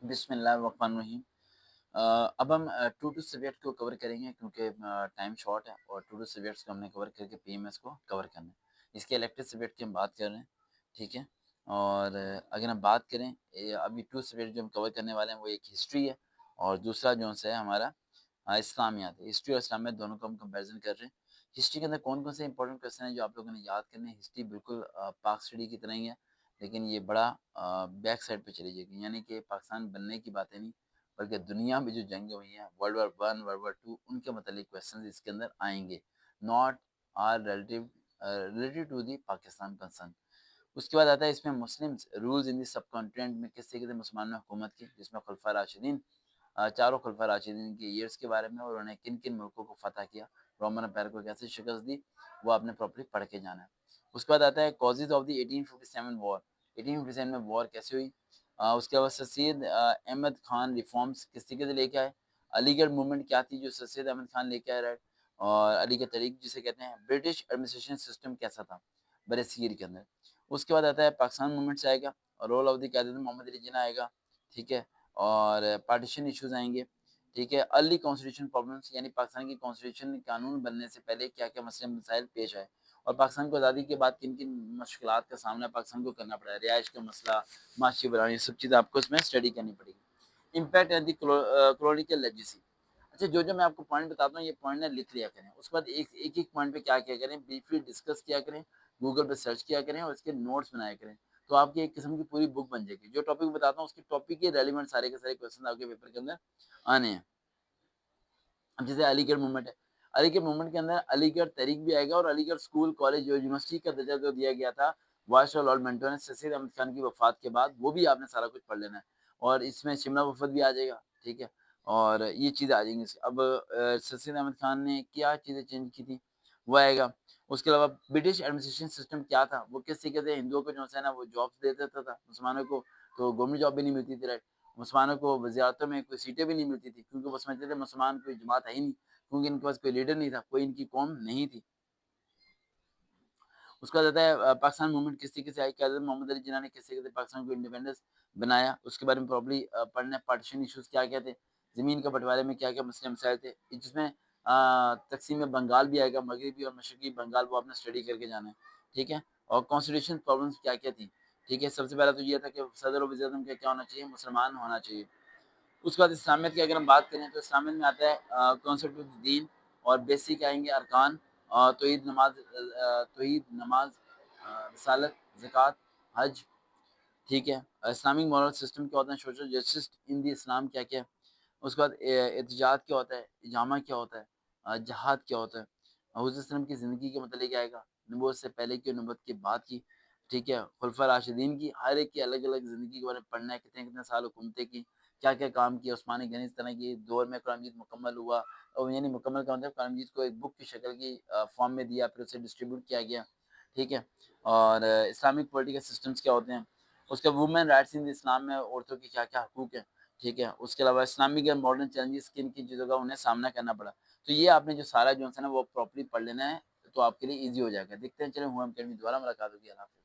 بسم اللہ الرحمن الرحیم۔ اب ہم ٹو ٹو سبجیکٹ کو کور کریں گے کیونکہ ٹائم شارٹ ہے اور ٹو ٹو سبجیکٹس کو ہم نے کور کر کے پی ایم ایس کو کور کرنا ہے۔ اس کے الیکٹیو سبجیکٹ کی ہم بات کر رہے ہیں، ٹھیک ہے۔ اور اگر ہم بات کریں ابھی ٹو سبجیکٹ جو ہم کور کرنے والے ہیں وہ ایک ہسٹری ہے اور دوسرا جو ہے ہمارا اسلامیات ہے۔ ہسٹری اور اسلامیات دونوں کو ہم کمپیریزن کر رہے ہیں۔ ہسٹری کے اندر کون کون سے انپورٹنٹ کویسچن ہیں جو آپ لوگوں نے یاد کرنے ہیں۔ ہسٹری بالکل پاک اسٹڈی کی طرح ہی ہے، لیکن یہ بڑا بیک سائڈ پہ چلی جائے گی، یعنی کہ پاکستان بننے کی باتیں نہیں بلکہ دنیا میں جو جنگیں ہوئی ہیں world war one world war two ان کے متعلق کویسچنز اس کے اندر آئیں گے، not are related to the Pakistan concern. اس کے بعد آتا ہے اس میں مسلم رولز ان دی سب کانٹیننٹ میں کس طریقے سے مسلمانوں نے حکومت کی، جس میں خلفاء راشدین چاروں خلفاء راشدین کے ایئرس کے بارے میں اور انہوں نے کن کن ملکوں کو فتح کیا، رومن امپائر کو کیسے شکست دی، وہ آپ نے پراپرلی پڑھ کے جانا ہے۔ اس کے بعد آتا ہے کازز آف دی 1857 وار، 1857 میں وار کیسے ہوئی۔ اس کے بعد سر سید احمد خان ریفارمز کس طریقے سے لے کے آئے، علی گڑھ موومنٹ کیا تھی جو سر سید احمد خان لے کے آئے، رائٹ، اور علی گڑھ تحریک جسے کہتے ہیں۔ برٹش ایڈمنسٹریشن سسٹم کیسا تھا برِ صغیر کے اندر۔ اس کے بعد آتا ہے پاکستان موومنٹ سے آئے گا، رول آف دی قائد محمد علی جناح آئے گا، ٹھیک ہے، اور پارٹیشن ایشوز آئیں گے، ٹھیک ہے۔ ارلی کانسٹیٹیوشن پرابلمس یعنی پاکستان کی کانسٹیٹیوشن قانون بننے سے پہلے کیا کیا مسئلے مسائل پیش آئے اور پاکستان کو آزادی کے بعد کن کن مشکلات کا سامنا پاکستان کو کرنا پڑا ہے، رہائش کا مسئلہ، معاشی بحران، یہ سب چیزیں آپ کو اس میں اسٹڈی کرنی پڑے گی۔ امپیکٹ اینڈ دی کلونیکل لیگیسی، اچھا جو میں آپ کو پوائنٹ بتاتا ہوں یہ پوائنٹ نہ لکھ لیا کریں، اس کے بعد ایک پوائنٹ پہ کیا کیا کریں، بریفلی ڈسکس کیا کریں، گوگل پہ سرچ کیا کریں اور اس کے نوٹس بنایا کریں، تو آپ کی ایک قسم کی پوری بک بن جائے گی۔ جو ٹاپک بتاتا ہوں اس کے ٹاپک کے ریلیونٹ سارے کے سارے کویسچن آپ کے پیپر کے اندر آنے ہیں۔ اب جیسے علی گڑھ موومنٹ ہے، علی گڑھ موومنٹ کے اندر علی گڑھ تحریک بھی آئے گا اور علی گڑھ اسکول کالج جو یونیورسٹی کا درجہ جو دیا گیا تھا وائسرائے لارڈ مینٹو نے سر سید احمد خان کی وفات کے بعد، وہ بھی آپ نے سارا کچھ پڑھ لینا ہے اور اس میں شملہ وفد بھی آ جائے گا، ٹھیک ہے، اور یہ چیزیں آ جائیں گی۔ اب سر سید احمد خان نے کیا چیزیں چینج کی تھی وہ آئے گا۔ اس کے علاوہ برٹش ایڈمنسٹریشن سسٹم کیا تھا، وہ کس طریقے سے ہندوؤں کو جو ہے نا وہ جابس دے دیتا تھا، مسلمانوں کو تو گورنمنٹ جاب بھی نہیں ملتی تھی، رائٹ، مسلمانوں کو وزارتوں میں کوئی سیٹیں بھی نہیں ملتی تھی کیونکہ وہ سمجھتے تھے مسلمان کوئی جماعت ہے ہی نہیں، کیونکہ ان کے پاس کوئی لیڈر نہیں تھا، کوئی ان کی قوم نہیں تھی۔ اس کا آتا ہے پاکستان موومنٹ کس طریقے سے آئی، قائد محمد علی جناح نے کس طریقے سے پاکستان کو انڈیپینڈنس بنایا، اس کے بارے میں پراپرلی پڑھنا ہے۔ پارٹیشن ایشوز کیا کیا تھے، زمین کے بنٹوارے میں کیا کیا مسئلے مسائل تھے، جس میں تقسیم بنگال بھی آئے گا، مغربی اور مشرقی بنگال، وہ آپ نے اسٹڈی کر کے جانا ہے، ٹھیک ہے، اور کانسٹیٹیوشن پرابلمس کیا کیا تھیں، ٹھیک ہے۔ سب سے پہلا تو یہ تھا کہ صدر و وزیر اعظم کا کیا ہونا چاہیے، مسلمان ہونا چاہیے۔ اس کے بعد اسلامیت کی اگر ہم بات کریں تو اسلامیت میں آتا ہے کانسیپٹ آف دین اور بیسک آئیں گے ارکان، توحید نماز، رسالت، زکوٰۃ، حج، ٹھیک ہے۔ اسلامک مورل سسٹم کیا ہوتا ہے، سوشل جسٹس ان دی اسلام کیا کیا ہے۔ اس کے بعد احتجاج کیا ہوتا ہے، اجامہ کیا ہوتا ہے، جہاد کیا ہوتا ہے، حضور صلی اللہ علیہ وسلم کی زندگی کے متعلق آئے گا، نبوت سے پہلے کی اور نبوت کے بعد کی، ٹھیک ہے، خلفاء راشدین کی ہر ایک کی الگ الگ زندگی کے بارے میں پڑھنا ہے، کتنے کتنے سال حکومتیں کی، کیا کیا کام کیا عثمانی غنی اس طرح کی دور میں قرآن مجید مکمل ہوا، اور یعنی مکمل کا مطلب قرآن مجید کو ایک بک کی شکل کی فارم میں دیا، پھر اسے ڈسٹریبیوٹ کیا گیا، ٹھیک ہے، اور اسلامک پولیٹیکل سسٹمز کیا ہوتے ہیں۔ اس کے وومن رائٹس ان اسلام میں عورتوں کی کیا کیا حقوق ہیں، ٹھیک ہے۔ اس کے علاوہ اسلامک اینڈ ماڈرن چیلنجز کن کن چیزوں کا انہیں سامنا کرنا پڑا، تو یہ آپ نے جو سارا جو ہے نا وہ پراپرلی پڑھ لینا ہے تو آپ کے لیے ایزی ہو جائے گا۔ دیکھتے ہیں، چلیں ہم دوبارہ ملاقات ہوگی، اللہ حافظ۔